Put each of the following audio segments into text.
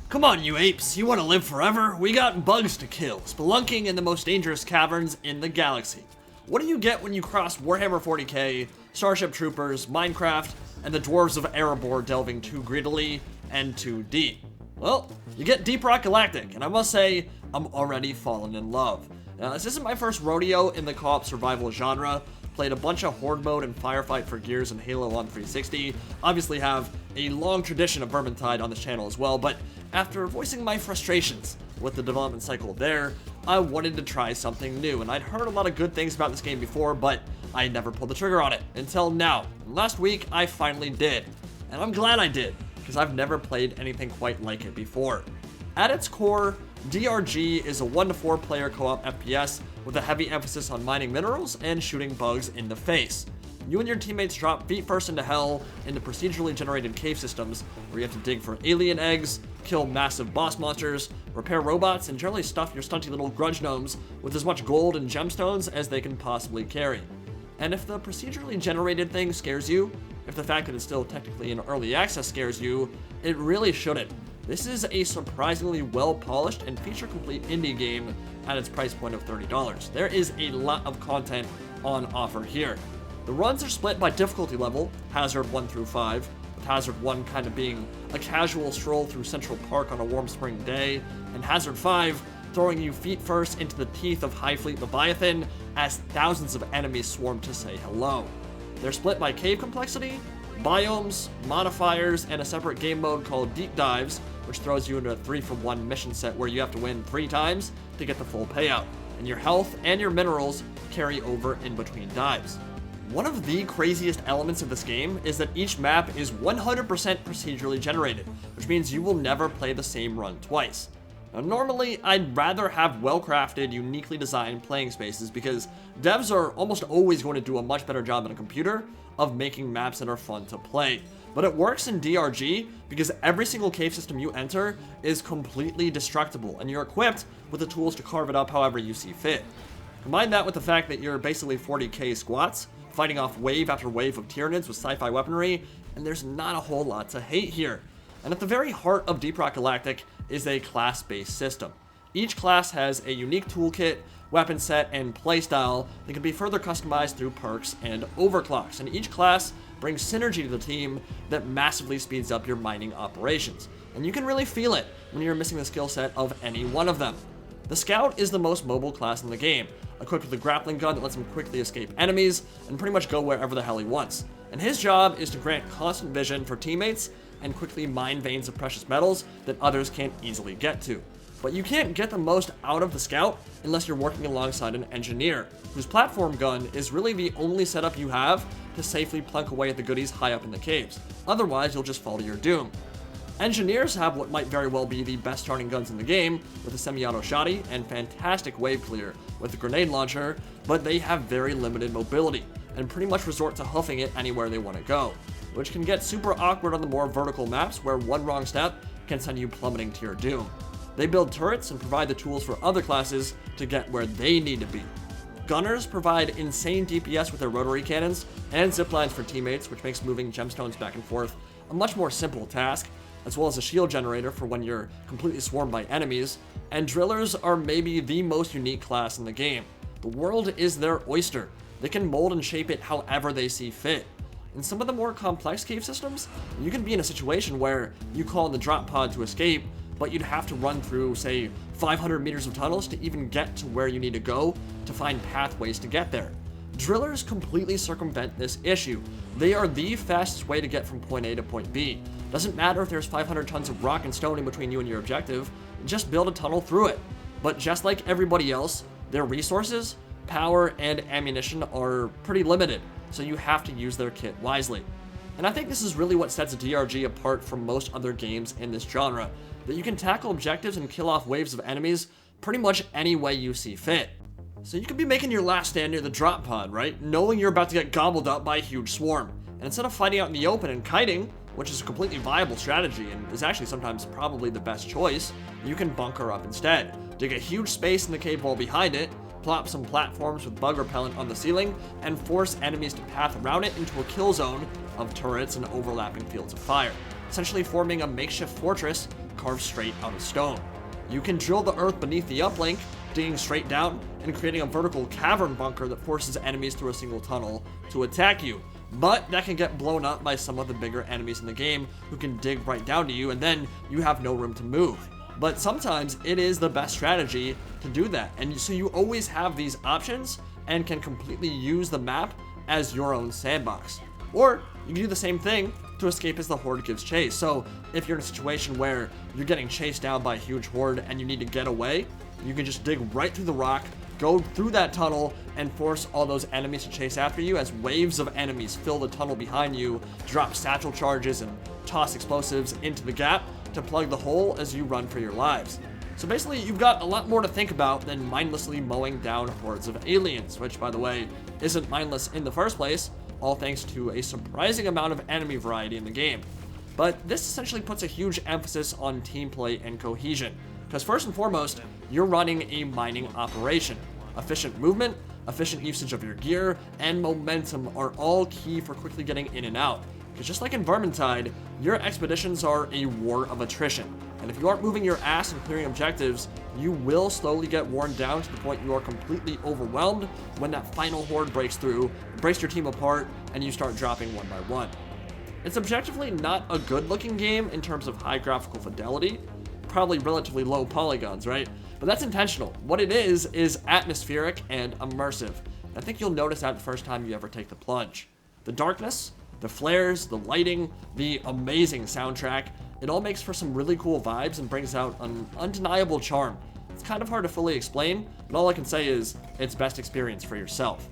Come on, you apes, you want to live forever? We got bugs to kill, spelunking in the most dangerous caverns in the galaxy. What do you get when you cross Warhammer 40k, Starship Troopers, Minecraft, and the Dwarves of Erebor delving too greedily and too deep? Well, you get Deep Rock Galactic, and I must say, I'm already fallen in love. Now, this isn't my first rodeo in the co-op survival genre. Played a bunch of Horde mode and Firefight for Gears and Halo on 360. Obviously have a long tradition of Vermintide on this channel as well, but after voicing my frustrations with the development cycle there, I wanted to try something new, and I'd heard a lot of good things about this game before, but I never pulled the trigger on it until now. And last week, I finally did, and I'm glad I did, because I've never played anything quite like it before. At its core, DRG is a 1 to 4 player co-op FPS with a heavy emphasis on mining minerals and shooting bugs in the face. You and your teammates drop feet first into hell into procedurally generated cave systems where you have to dig for alien eggs, kill massive boss monsters, repair robots, and generally stuff your stunty little grudge gnomes with as much gold and gemstones as they can possibly carry. And if the procedurally generated thing scares you, if the fact that it's still technically in early access scares you, it really shouldn't. This is a surprisingly well-polished and feature-complete indie game at its price point of $30. There is a lot of content on offer here. The runs are split by difficulty level, Hazard 1 through 5, with Hazard 1 kind of being a casual stroll through Central Park on a warm spring day, and Hazard 5 throwing you feet first into the teeth of High Fleet Leviathan as thousands of enemies swarm to say hello. They're split by cave complexity, biomes, modifiers, and a separate game mode called Deep Dives, which throws you into a 3-for-1 mission set where you have to win 3 times to get the full payout, and your health and your minerals carry over in between dives. One of the craziest elements of this game is that each map is 100% procedurally generated, which means you will never play the same run twice. Now, normally, I'd rather have well-crafted, uniquely designed playing spaces because devs are almost always going to do a much better job on a computer of making maps that are fun to play. But it works in DRG because every single cave system you enter is completely destructible, and you're equipped with the tools to carve it up however you see fit. Combine that with the fact that you're basically 40k squats, fighting off wave after wave of Tyranids with sci-fi weaponry, and there's not a whole lot to hate here. And at the very heart of Deep Rock Galactic is a class-based system. Each class has a unique toolkit, weapon set, and playstyle that can be further customized through perks and overclocks, and each class brings synergy to the team that massively speeds up your mining operations. And you can really feel it when you're missing the skill set of any one of them. The Scout is the most mobile class in the game, equipped with a grappling gun that lets him quickly escape enemies and pretty much go wherever the hell he wants. And his job is to grant constant vision for teammates and quickly mine veins of precious metals that others can't easily get to. But you can't get the most out of the Scout unless you're working alongside an engineer, whose platform gun is really the only setup you have to safely plunk away at the goodies high up in the caves. Otherwise, you'll just fall to your doom. Engineers have what might very well be the best starting guns in the game, with a semi-auto shotty and fantastic wave clear with a grenade launcher, but they have very limited mobility, and pretty much resort to hoofing it anywhere they want to go, which can get super awkward on the more vertical maps where one wrong step can send you plummeting to your doom. They build turrets and provide the tools for other classes to get where they need to be. Gunners provide insane DPS with their rotary cannons and ziplines for teammates, which makes moving gemstones back and forth a much more simple task, as well as a shield generator for when you're completely swarmed by enemies, and drillers are maybe the most unique class in the game. The world is their oyster. They can mold and shape it however they see fit. In some of the more complex cave systems, you can be in a situation where you call in the drop pod to escape, but you'd have to run through, say, 500 meters of tunnels to even get to where you need to go to find pathways to get there. Drillers completely circumvent this issue. They are the fastest way to get from point A to point B. Doesn't matter if there's 500 tons of rock and stone in between you and your objective, just build a tunnel through it. But just like everybody else, their resources, power, and ammunition are pretty limited, so you have to use their kit wisely. And I think this is really what sets DRG apart from most other games in this genre, that you can tackle objectives and kill off waves of enemies pretty much any way you see fit. So you could be making your last stand near the drop pod, right? Knowing you're about to get gobbled up by a huge swarm. And instead of fighting out in the open and kiting, which is a completely viable strategy and is actually sometimes probably the best choice, you can bunker up instead. Dig a huge space in the cave wall behind it, plop some platforms with bug repellent on the ceiling, and force enemies to path around it into a kill zone of turrets and overlapping fields of fire, essentially forming a makeshift fortress carved straight out of stone. You can drill the earth beneath the uplink, digging straight down and creating a vertical cavern bunker that forces enemies through a single tunnel to attack you. But that can get blown up by some of the bigger enemies in the game who can dig right down to you, and then you have no room to move. But sometimes it is the best strategy to do that, and so you always have these options and can completely use the map as your own sandbox. Or you can do the same thing to escape as the horde gives chase. So if you're in a situation where you're getting chased down by a huge horde and you need to get away, you can just dig right through the rock, go through that tunnel, and force all those enemies to chase after you as waves of enemies fill the tunnel behind you, drop satchel charges, and toss explosives into the gap to plug the hole as you run for your lives. So basically, you've got a lot more to think about than mindlessly mowing down hordes of aliens, which, by the way, isn't mindless in the first place, all thanks to a surprising amount of enemy variety in the game. But this essentially puts a huge emphasis on team play and cohesion, because first and foremost, you're running a mining operation. Efficient movement, efficient usage of your gear, and momentum are all key for quickly getting in and out. Because just like in Vermintide, your expeditions are a war of attrition. And if you aren't moving your ass and clearing objectives, you will slowly get worn down to the point you are completely overwhelmed when that final horde breaks through, breaks your team apart, and you start dropping one by one. It's objectively not a good looking game in terms of high graphical fidelity, probably relatively low polygons, right? But that's intentional. What it is atmospheric and immersive. I think you'll notice that the first time you ever take the plunge. The darkness, the flares, the lighting, the amazing soundtrack, it all makes for some really cool vibes and brings out an undeniable charm. It's kind of hard to fully explain, but all I can say is it's best experience for yourself.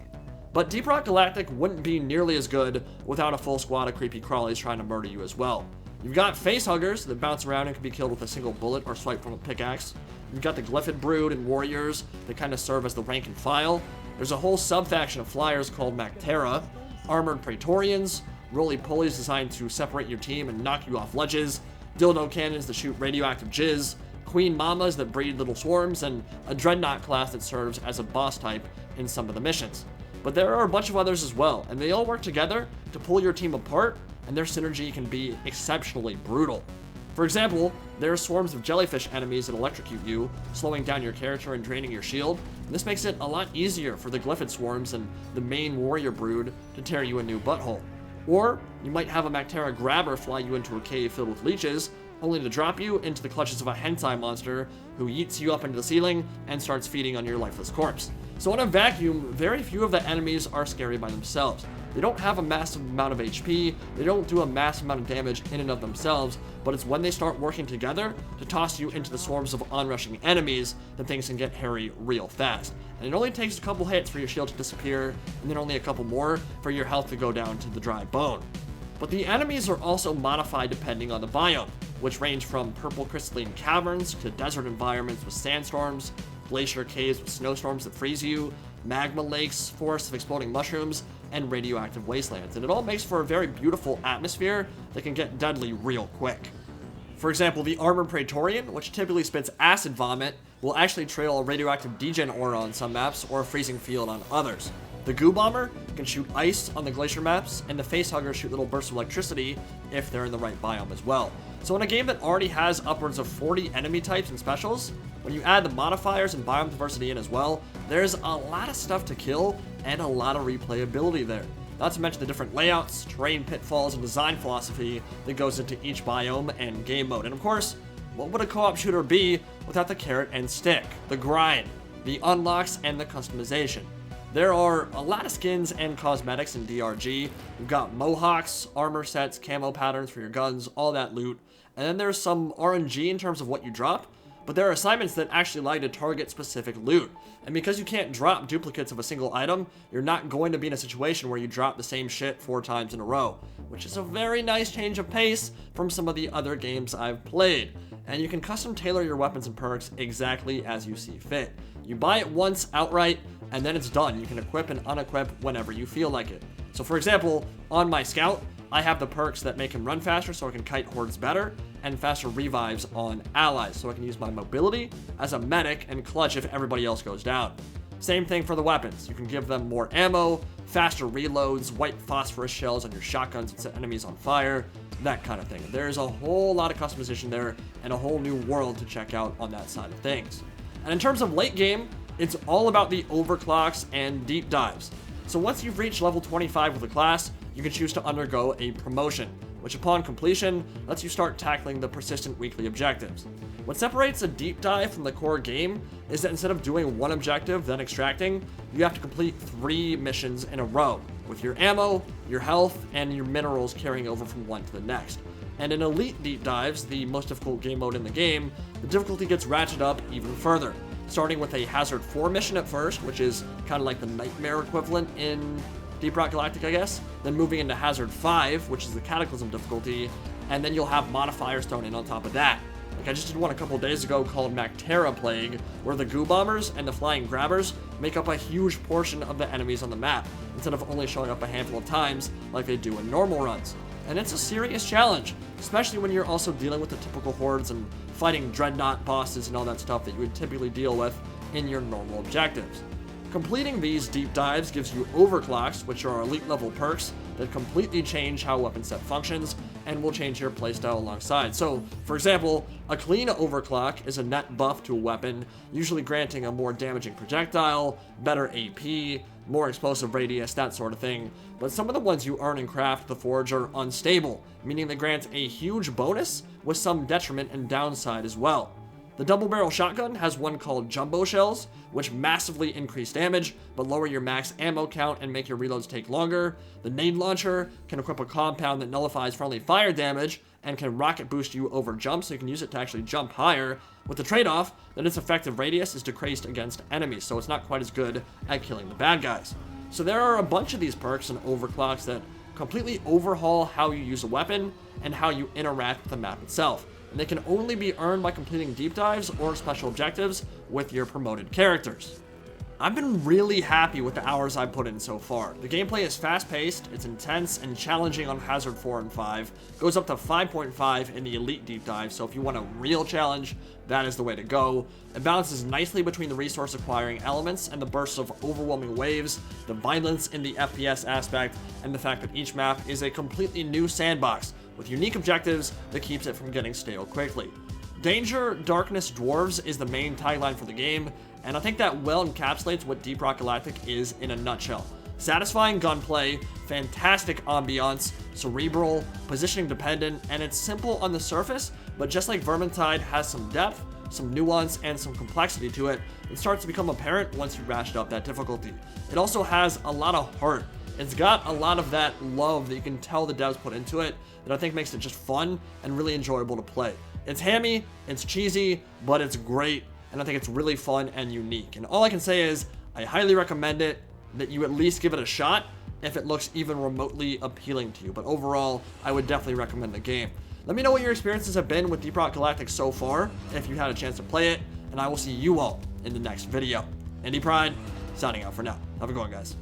But Deep Rock Galactic wouldn't be nearly as good without a full squad of creepy crawlies trying to murder you as well. You've got facehuggers that bounce around and can be killed with a single bullet or swipe from a pickaxe. You've got the Glyphid Brood and warriors that kind of serve as the rank and file. There's a whole sub-faction of flyers called Mactera, armored Praetorians, roly-polies designed to separate your team and knock you off ledges, dildo cannons that shoot radioactive jizz, queen mamas that breed little swarms, and a dreadnought class that serves as a boss type in some of the missions. But there are a bunch of others as well, and they all work together to pull your team apart, and their synergy can be exceptionally brutal. For example, there are swarms of jellyfish enemies that electrocute you, slowing down your character and draining your shield, and this makes it a lot easier for the Glyphid swarms and the main warrior brood to tear you a new butthole. Or you might have a Mactera grabber fly you into a cave filled with leeches, only to drop you into the clutches of a hentai monster who yeets you up into the ceiling and starts feeding on your lifeless corpse. So in a vacuum, very few of the enemies are scary by themselves. They don't have a massive amount of HP, they don't do a massive amount of damage in and of themselves, but it's when they start working together to toss you into the swarms of onrushing enemies that things can get hairy real fast. And it only takes a couple hits for your shield to disappear, and then only a couple more for your health to go down to the dry bone. But the enemies are also modified depending on the biome, which range from purple crystalline caverns to desert environments with sandstorms, glacier caves with snowstorms that freeze you, magma lakes, forests of exploding mushrooms, and radioactive wastelands. And it all makes for a very beautiful atmosphere that can get deadly real quick. For example, the armored Praetorian, which typically spits acid vomit, will actually trail a radioactive degen aura on some maps or a freezing field on others. The Goo Bomber can shoot ice on the glacier maps, and the Facehuggers shoot little bursts of electricity if they're in the right biome as well. So in a game that already has upwards of 40 enemy types and specials, when you add the modifiers and biome diversity in as well, there's a lot of stuff to kill and a lot of replayability there. Not to mention the different layouts, terrain pitfalls, and design philosophy that goes into each biome and game mode. And of course, what would a co-op shooter be without the carrot and stick, the grind, the unlocks, and the customization? There are a lot of skins and cosmetics in DRG. You've got mohawks, armor sets, camo patterns for your guns, all that loot. And then there's some RNG in terms of what you drop, but there are assignments that actually allow you to target specific loot. And because you can't drop duplicates of a single item, you're not going to be in a situation where you drop the same shit 4 times in a row, which is a very nice change of pace from some of the other games I've played. And you can custom tailor your weapons and perks exactly as you see fit. You buy it once outright, and then it's done. You can equip and unequip whenever you feel like it. So for example, on my scout, I have the perks that make him run faster so I can kite hordes better, and faster revives on allies so I can use my mobility as a medic and clutch if everybody else goes down. Same thing for the weapons. You can give them more ammo, faster reloads, white phosphorus shells on your shotguns that set enemies on fire, that kind of thing. There's a whole lot of customization there and a whole new world to check out on that side of things. And in terms of late game, it's all about the overclocks and deep dives. So once you've reached level 25 with a class, you can choose to undergo a promotion, which upon completion lets you start tackling the persistent weekly objectives. What separates a deep dive from the core game is that instead of doing one objective then extracting, you have to complete 3 missions in a row, with your ammo, your health, and your minerals carrying over from one to the next. And in Elite Deep Dives, the most difficult game mode in the game, the difficulty gets ratcheted up even further, starting with a Hazard 4 mission at first, which is kind of like the Nightmare equivalent in Deep Rock Galactic, I guess, then moving into Hazard 5, which is the Cataclysm difficulty, and then you'll have modifiers thrown in on top of that. Like I just did one a couple days ago called Mactera Plague, where the goo bombers and the flying grabbers make up a huge portion of the enemies on the map, instead of only showing up a handful of times like they do in normal runs. And it's a serious challenge, especially when you're also dealing with the typical hordes and fighting dreadnought bosses and all that stuff that you would typically deal with in your normal objectives. Completing these deep dives gives you overclocks, which are elite level perks that completely change how weapon set functions and will change your playstyle alongside. So, for example, a clean overclock is a net buff to a weapon, usually granting a more damaging projectile, better AP, more explosive radius, that sort of thing. But some of the ones you earn in Craft the Forge are unstable, meaning they grant a huge bonus with some detriment and downside as well. The double barrel shotgun has one called Jumbo Shells, which massively increase damage, but lower your max ammo count and make your reloads take longer. The nade launcher can equip a compound that nullifies friendly fire damage and can rocket boost you over jump, so you can use it to actually jump higher, with the trade-off that its effective radius is decreased against enemies, so it's not quite as good at killing the bad guys. So there are a bunch of these perks and overclocks that completely overhaul how you use a weapon and how you interact with the map itself. And they can only be earned by completing deep dives or special objectives with your promoted characters. I've been really happy with the hours I've put in so far. The gameplay is fast-paced, it's intense and challenging on Hazard 4 and 5, goes up to 5.5 in the Elite Deep Dive, so if you want a real challenge, that is the way to go. It balances nicely between the resource acquiring elements and the bursts of overwhelming waves, the violence in the FPS aspect, and the fact that each map is a completely new sandbox with unique objectives that keeps it from getting stale quickly. Danger, Darkness, Dwarves is the main tagline for the game, and I think that well encapsulates what Deep Rock Galactic is in a nutshell. Satisfying gunplay, fantastic ambiance, cerebral, positioning dependent, and it's simple on the surface, but just like Vermintide has some depth, some nuance, and some complexity to it, it starts to become apparent once you ratchet up that difficulty. It also has a lot of heart. It's got a lot of that love that you can tell the devs put into it that I think makes it just fun and really enjoyable to play. It's hammy, it's cheesy, but it's great, and I think it's really fun and unique. And all I can say is, I highly recommend it, that you at least give it a shot if it looks even remotely appealing to you. But overall, I would definitely recommend the game. Let me know what your experiences have been with Deep Rock Galactic so far, if you had a chance to play it, and I will see you all in the next video. Indie Pride, signing out for now. Have a good one, guys.